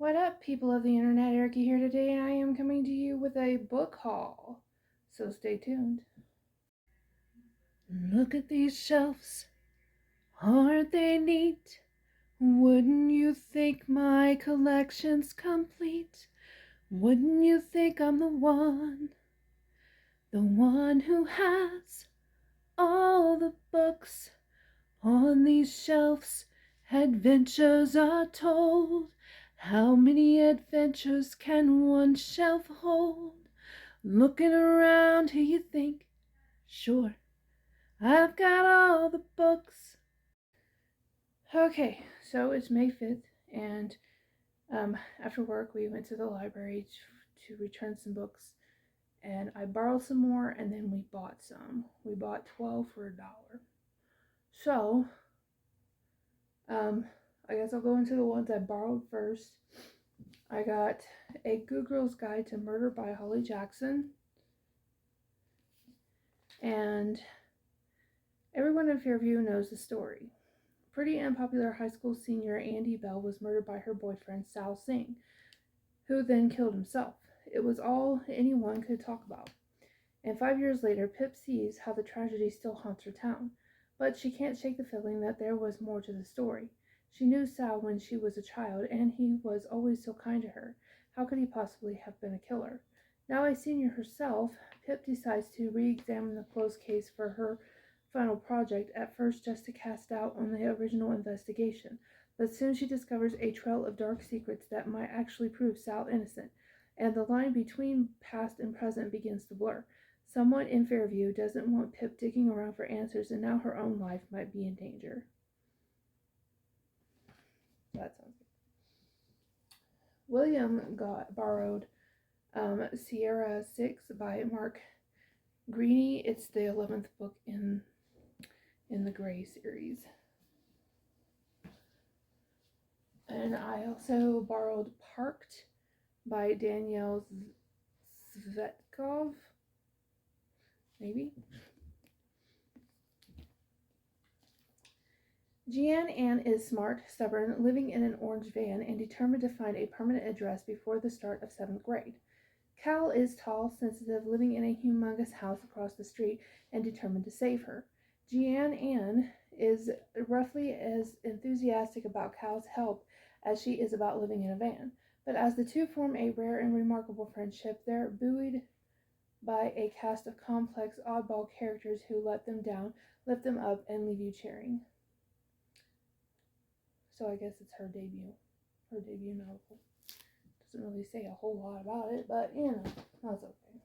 What up, people of the internet? Erica here today. I am coming to you with a book haul, so stay tuned. Look at these shelves, aren't they neat? Wouldn't you think my collection's complete? Wouldn't you think I'm the one who has all the books on these shelves? Adventures are told. How many adventures can one shelf hold? Looking around, who you think? Sure, I've got all the books. Okay, so it's May 5th, and after work we went to the library to return some books, and I borrowed some more, and then we bought some. We bought 12 for $1. So, I guess I'll go into the ones I borrowed first. I got A Good Girl's Guide to Murder by Holly Jackson. And everyone in Fairview knows the story. Pretty unpopular high school senior Andy Bell was murdered by her boyfriend Sal Singh, who then killed himself. It was all anyone could talk about. And 5 years later, Pip sees how the tragedy still haunts her town. But she can't shake the feeling that there was more to the story. She knew Sal when she was a child, and he was always so kind to her. How could he possibly have been a killer? Now a senior herself, Pip decides to re-examine the closed case for her final project, at first just to cast doubt on the original investigation. But soon she discovers a trail of dark secrets that might actually prove Sal innocent, and the line between past and present begins to blur. Someone in Fairview doesn't want Pip digging around for answers, and now her own life might be in danger. That sounds good. William borrowed Sierra 6 by Mark Greene. It's the 11th book in the Gray series. And I also borrowed Parked by Danielle Svetkov. Maybe. Jeanne Ann is smart, stubborn, living in an orange van, and determined to find a permanent address before the start of 7th grade. Cal is tall, sensitive, living in a humongous house across the street, and determined to save her. Jeanne Ann is roughly as enthusiastic about Cal's help as she is about living in a van. But as the two form a rare and remarkable friendship, they're buoyed by a cast of complex, oddball characters who let them down, lift them up, and leave you cheering. So I guess it's her debut novel. Doesn't really say a whole lot about it, but that's okay.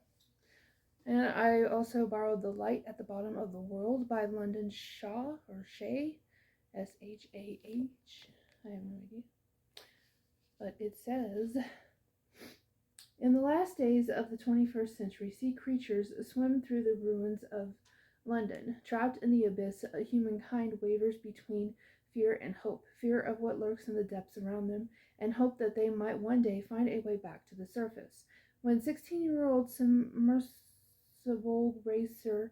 And I also borrowed The Light at the Bottom of the World by London Shaw, or Shay, S-H-A-H. I have no idea. But it says, in the last days of the 21st century, sea creatures swim through the ruins of London. Trapped in the abyss, humankind wavers between fear and hope, fear of what lurks in the depths around them, and hope that they might one day find a way back to the surface. When 16-year-old submersible racer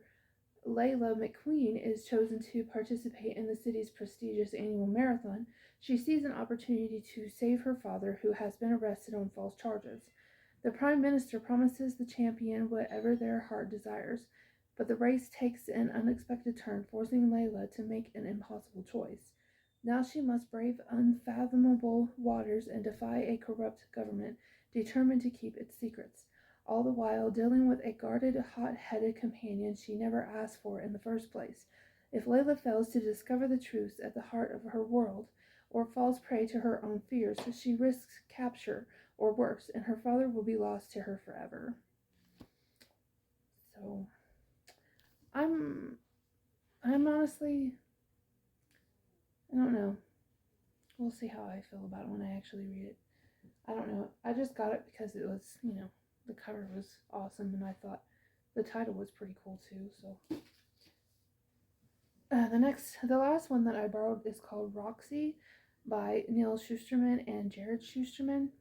Layla McQueen is chosen to participate in the city's prestigious annual marathon, she sees an opportunity to save her father, who has been arrested on false charges. The Prime Minister promises the champion whatever their heart desires, but the race takes an unexpected turn, forcing Layla to make an impossible choice. Now she must brave unfathomable waters and defy a corrupt government determined to keep its secrets, all the while dealing with a guarded, hot-headed companion she never asked for in the first place. If Layla fails to discover the truth at the heart of her world, or falls prey to her own fears, she risks capture, or worse, and her father will be lost to her forever. So, I'm honestly, I don't know. We'll see how I feel about it when I actually read it. I don't know. I just got it because it was, the cover was awesome, and I thought the title was pretty cool too. So, the last one that I borrowed is called Roxy by Neil Schusterman and Jared Schusterman.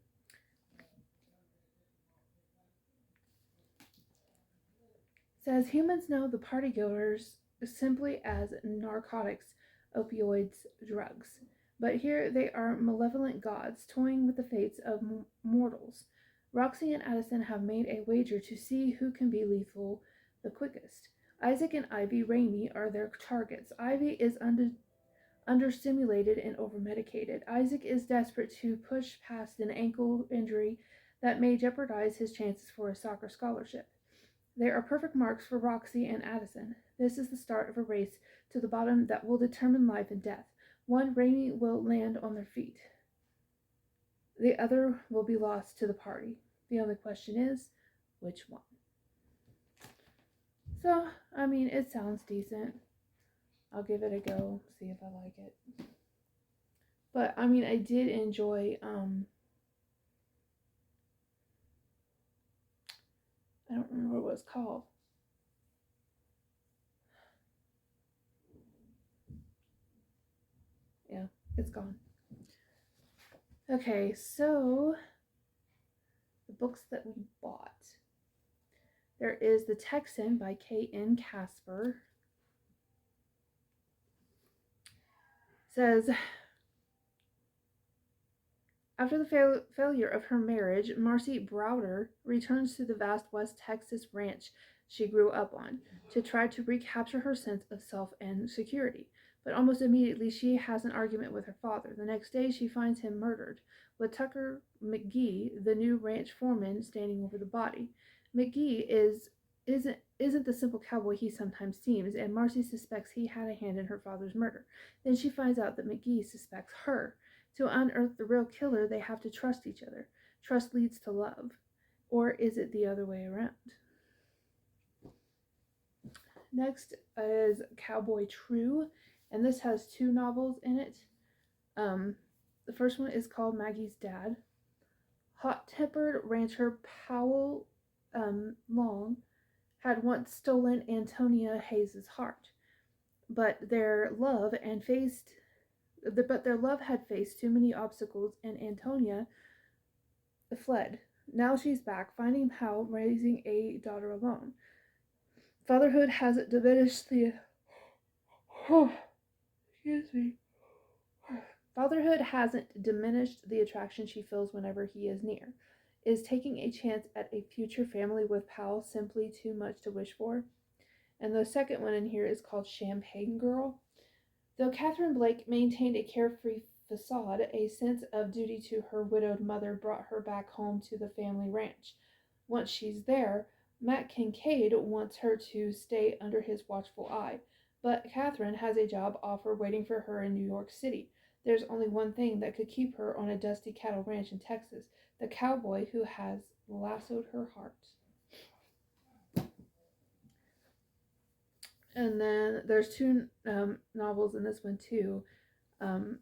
It says humans know the partygoers simply as narcotics, opioids, drugs. But here they are malevolent gods, toying with the fates of mortals. Roxy and Addison have made a wager to see who can be lethal the quickest. Isaac and Ivy Raimi are their targets. Ivy is understimulated and overmedicated. Isaac is desperate to push past an ankle injury that may jeopardize his chances for a soccer scholarship. They are perfect marks for Roxy and Addison. This is the start of a race to the bottom that will determine life and death. One, Raimi will land on their feet. The other will be lost to the party. The only question is, which one? So, I mean, it sounds decent. I'll give it a go, see if I like it. But, I mean, I did enjoy, I don't remember what it's called. Yeah, it's gone. Okay, so the books that we bought. There is The Texan by Kn Casper. It says, after the failure of her marriage, Marcy Browder returns to the vast West Texas ranch she grew up on to try to recapture her sense of self and security. But almost immediately she has an argument with her father. The next day she finds him murdered, with Tucker McGee, the new ranch foreman, standing over the body. McGee isn't the simple cowboy he sometimes seems, and Marcy suspects he had a hand in her father's murder. Then she finds out that McGee suspects her. To unearth the real killer, they have to trust each other. Trust leads to love. Or is it the other way around? Next is Cowboy True, and this has 2 novels in it. The first one is called Maggie's Dad. Hot-tempered rancher Powell Long had once stolen Antonia Hayes' heart, but their love had faced too many obstacles, and Antonia fled. Now she's back, finding Powell raising a daughter alone. Fatherhood hasn't diminished the Fatherhood hasn't diminished the attraction she feels whenever he is near. Is taking a chance at a future family with Powell simply too much to wish for? And the second one in here is called Champagne Girl. Though Catherine Blake maintained a carefree facade, a sense of duty to her widowed mother brought her back home to the family ranch. Once she's there, Matt Kincaid wants her to stay under his watchful eye, but Catherine has a job offer waiting for her in New York City. There's only one thing that could keep her on a dusty cattle ranch in Texas, the cowboy who has lassoed her heart. And then there's 2 novels in this one too. The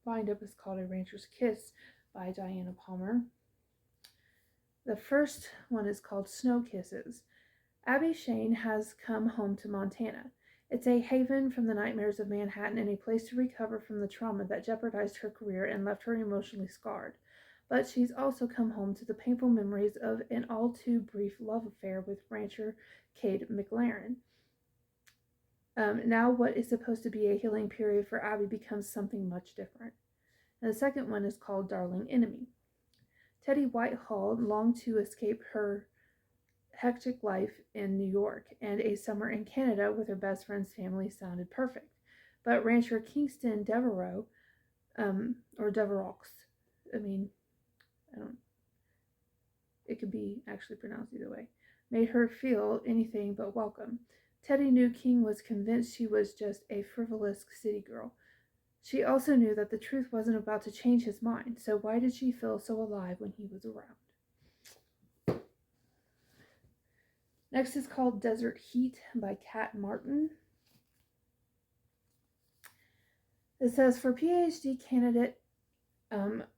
bind-up is called A Rancher's Kiss by Diana Palmer. The first one is called Snow Kisses. Abby Shane has come home to Montana. It's a haven from the nightmares of Manhattan and a place to recover from the trauma that jeopardized her career and left her emotionally scarred. But she's also come home to the painful memories of an all-too-brief love affair with rancher Cade McLaren. Now what is supposed to be a healing period for Abby becomes something much different. And the second one is called Darling Enemy. Teddy Whitehall longed to escape her hectic life in New York, and a summer in Canada with her best friend's family sounded perfect. But rancher Kingston Devereaux, or Devereaux, it could be actually pronounced either way, made her feel anything but welcome. Teddy knew King was convinced she was just a frivolous city girl. She also knew that the truth wasn't about to change his mind, so why did she feel so alive when he was around? Next is called Desert Heat by Kat Martin. It says, for PhD candidate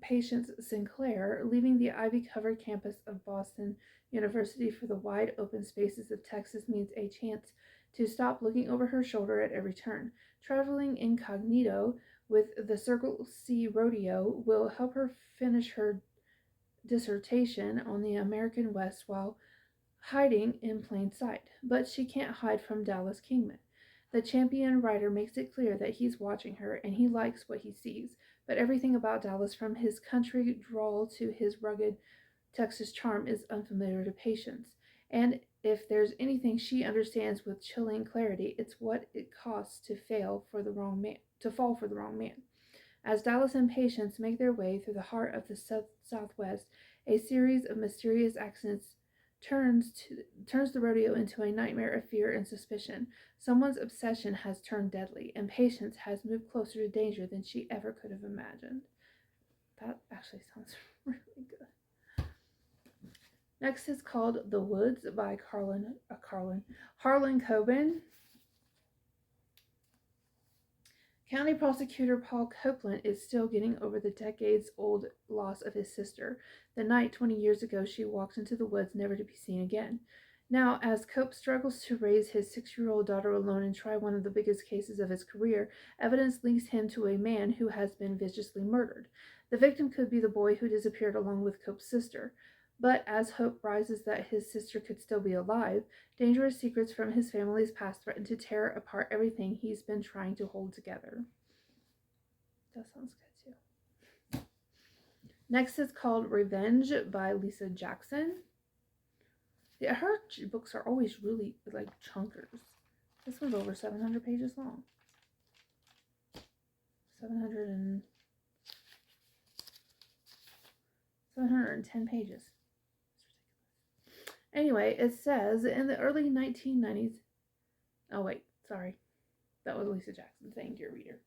Patience Sinclair, leaving the ivy-covered campus of Boston University for the wide open spaces of Texas means a chance to stop looking over her shoulder at every turn. Traveling incognito with the Circle C Rodeo will help her finish her dissertation on the American West while hiding in plain sight. But she can't hide from Dallas Kingman. The champion writer makes it clear that he's watching her and he likes what he sees, but everything about Dallas, from his country drawl to his rugged Texas charm, is unfamiliar to Patience. And if there's anything she understands with chilling clarity, it's what it costs to fall for the wrong man. As Dallas and Patience make their way through the heart of the Southwest, a series of mysterious accidents turns the rodeo into a nightmare of fear and suspicion. Someone's obsession has turned deadly, and Patience has moved closer to danger than she ever could have imagined. That actually sounds really good. Next is called The Woods by Harlan Coben. County Prosecutor Paul Copeland is still getting over the decades-old loss of his sister, the night 20 years ago she walked into the woods never to be seen again. Now, as Cope struggles to raise his 6-year-old daughter alone and try one of the biggest cases of his career, evidence links him to a man who has been viciously murdered. The victim could be the boy who disappeared along with Cope's sister. But as hope rises that his sister could still be alive, dangerous secrets from his family's past threaten to tear apart everything he's been trying to hold together. That sounds good too. Next is called Revenge by Lisa Jackson. Yeah, her books are always really like chunkers. This one's over 700 pages long. 710 pages. Anyway, it says in the early 1990s. Oh, wait, sorry. That was Lisa Jackson. Thank you, reader.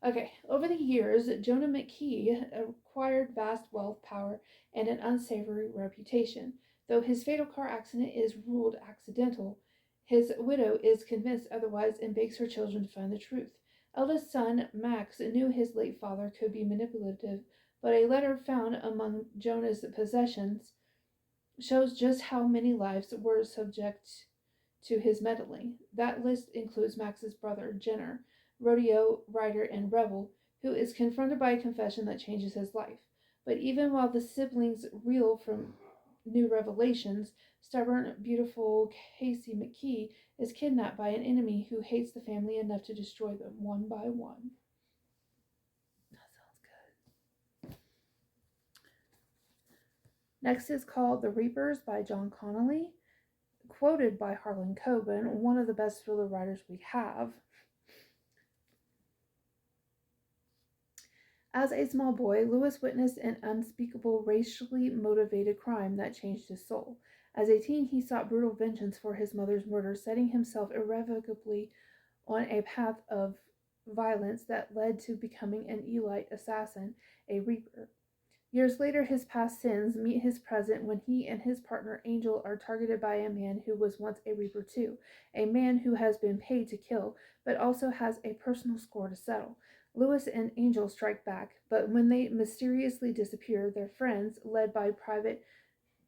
Okay, over the years, Jonah McKee acquired vast wealth, power, and an unsavory reputation. Though his fatal car accident is ruled accidental, his widow is convinced otherwise and begs her children to find the truth. Eldest son, Max, knew his late father could be manipulative, but a letter found among Jonah's possessions shows just how many lives were subject to his meddling. That list includes Max's brother, Jenner, rodeo rider and rebel, who is confronted by a confession that changes his life. But even while the siblings reel from new revelations, stubborn, beautiful Casey McKee is kidnapped by an enemy who hates the family enough to destroy them one by one. That sounds good. Next is called The Reapers by John Connolly, quoted by Harlan Coben, one of the best thriller writers we have. As a small boy, Lewis witnessed an unspeakable, racially motivated crime that changed his soul. As a teen, he sought brutal vengeance for his mother's murder, setting himself irrevocably on a path of violence that led to becoming an elite assassin, a Reaper. Years later, his past sins meet his present when he and his partner Angel are targeted by a man who was once a Reaper too, a man who has been paid to kill, but also has a personal score to settle. Lewis and Angel strike back, but when they mysteriously disappear, their friends, led by Private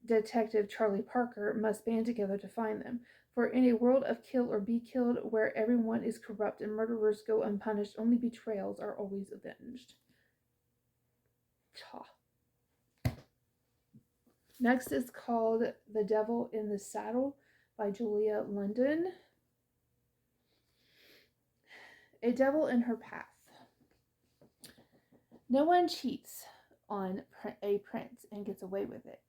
Detective Charlie Parker, must band together to find them. For in a world of kill or be killed, where everyone is corrupt and murderers go unpunished, only betrayals are always avenged. Cha. Next is called The Devil in the Saddle by Julia London. A devil in her path. No one cheats on a prince and gets away with it.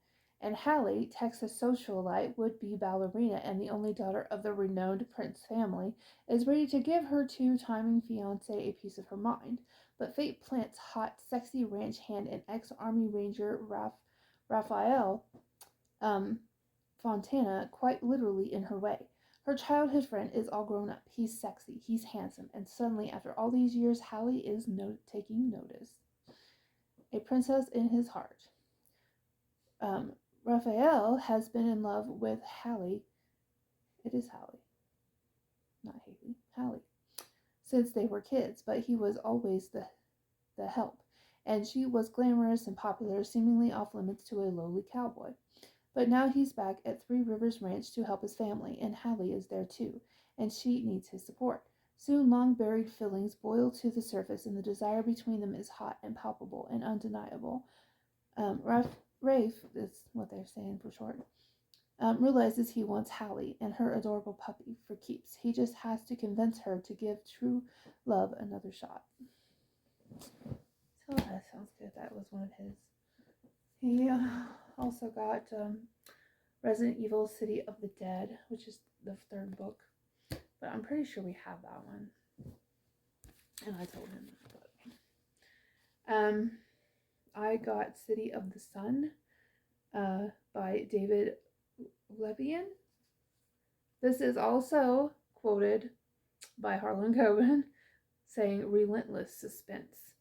And Hallie, Texas socialite, would-be ballerina, and the only daughter of the renowned Prince family, is ready to give her two-timing fiancé a piece of her mind. But fate plants hot, sexy ranch hand and ex-Army Ranger Raphael Fontana quite literally in her way. Her childhood friend is all grown up. He's sexy, he's handsome, and suddenly, after all these years, Hallie is taking notice. A princess in his heart. Raphael has been in love with Hallie. It is Hallie. Not Haley. Hallie. Since they were kids, but he was always the help. And she was glamorous and popular, seemingly off limits to a lowly cowboy. But now he's back at Three Rivers Ranch to help his family, and Hallie is there too, and she needs his support. Soon long-buried feelings boil to the surface, and the desire between them is hot and palpable and undeniable. Rafe is what they're saying for short. realizes he wants Hallie and her adorable puppy for keeps. He just has to convince her to give true love another shot. So that sounds good. That was one of his. He also got Resident Evil City of the Dead, which is the third book. But I'm pretty sure we have that one. And I told him. But, I got City of the Sun by David Levian. This is also quoted by Harlan Coben saying relentless suspense.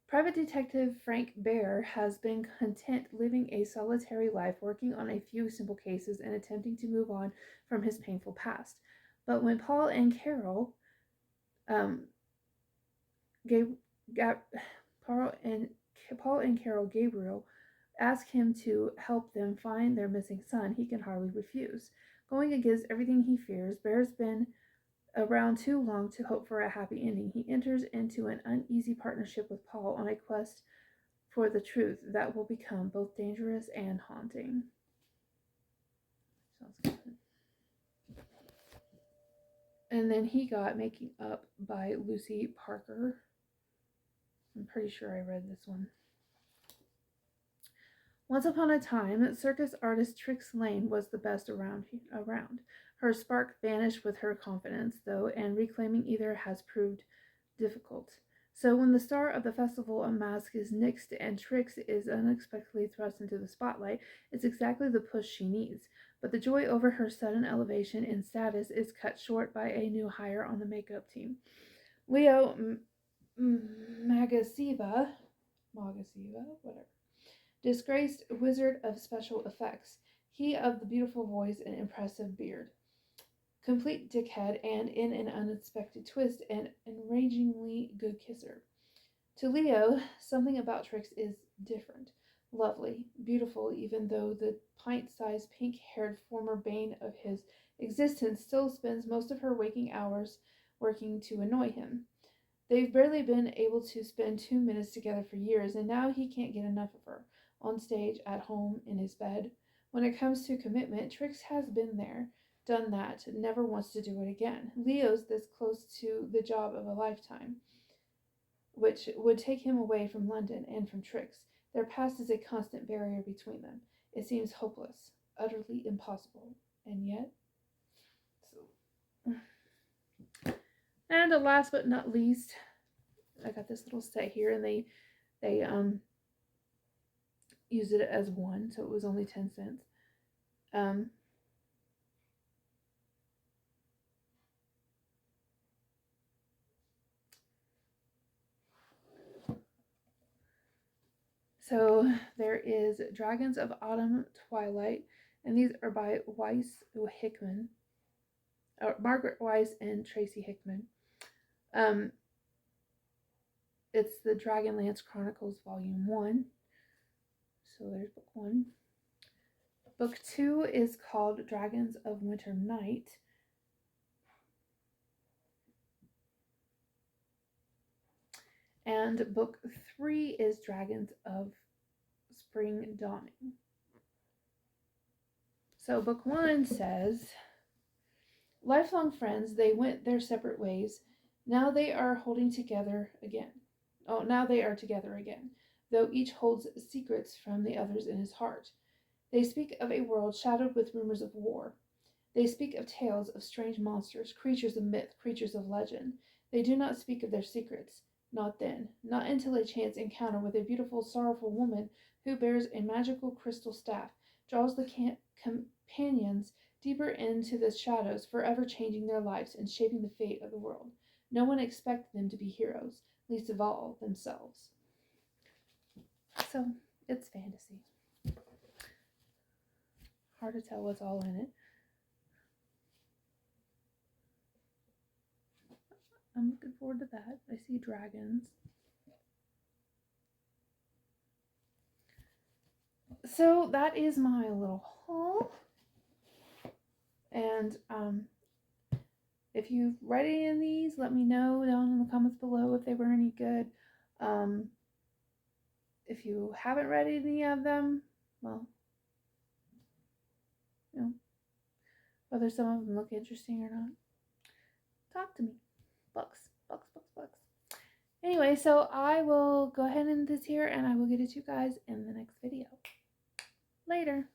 Private Detective Frank Bear has been content living a solitary life, working on a few simple cases and attempting to move on from his painful past. But when Paul and Carol Gabriel ask him to help them find their missing son, he can hardly refuse. Going against everything he fears, Bear's been around too long to hope for a happy ending. He enters into an uneasy partnership with Paul on a quest for the truth that will become both dangerous and haunting. Sounds good. And then he got Making Up by Lucy Parker. I'm pretty sure I read this one. Once upon a time, circus artist Trix Lane was the best around. Her spark vanished with her confidence, though, and reclaiming either has proved difficult. So when the star of the festival unmasked is nixed and Trix is unexpectedly thrust into the spotlight, it's exactly the push she needs. But the joy over her sudden elevation in status is cut short by a new hire on the makeup team. Leo Magasiva, whatever. Disgraced wizard of special effects, he of the beautiful voice and impressive beard. Complete dickhead and, in an unexpected twist, an enragingly good kisser. To Leo, something about Trix is different. Lovely, beautiful, even though the pint-sized, pink-haired former bane of his existence still spends most of her waking hours working to annoy him. They've barely been able to spend 2 minutes together for years, and now he can't get enough of her. On stage, at home, in his bed. When it comes to commitment, Trix has been there, done that, never wants to do it again. Leo's this close to the job of a lifetime, which would take him away from London and from Trix. Their past is a constant barrier between them. It seems hopeless, utterly impossible, and yet... And last but not least, I got this little set here, and they used it as one, so it was only 10 cents. So there is Dragons of Autumn Twilight, and these are by Margaret Weiss and Tracy Hickman. It's the Dragonlance Chronicles Volume 1. So there's book 1. Book 2 is called Dragons of Winter Night. And book 3 is Dragons of Spring Dawning. So book 1 says, lifelong friends, they went their separate ways. Now they are together again, though each holds secrets from the others in his heart. They speak of a world shadowed with rumors of war. They speak of tales of strange monsters, creatures of myth, creatures of legend. They do not speak of their secrets. Not then. Not until a chance encounter with a beautiful, sorrowful woman who bears a magical crystal staff draws the companions deeper into the shadows, forever changing their lives and shaping the fate of the world. No one expected them to be heroes, least of all themselves. So, it's fantasy. Hard to tell what's all in it. I'm looking forward to that. I see dragons. So that is my little haul. And if you've read any of these, let me know down in the comments below if they were any good. If you haven't read any of them, well, you know, whether some of them look interesting or not. Talk to me. Books. Anyway, so I will go ahead and end this here, and I will get it to you guys in the next video. Later.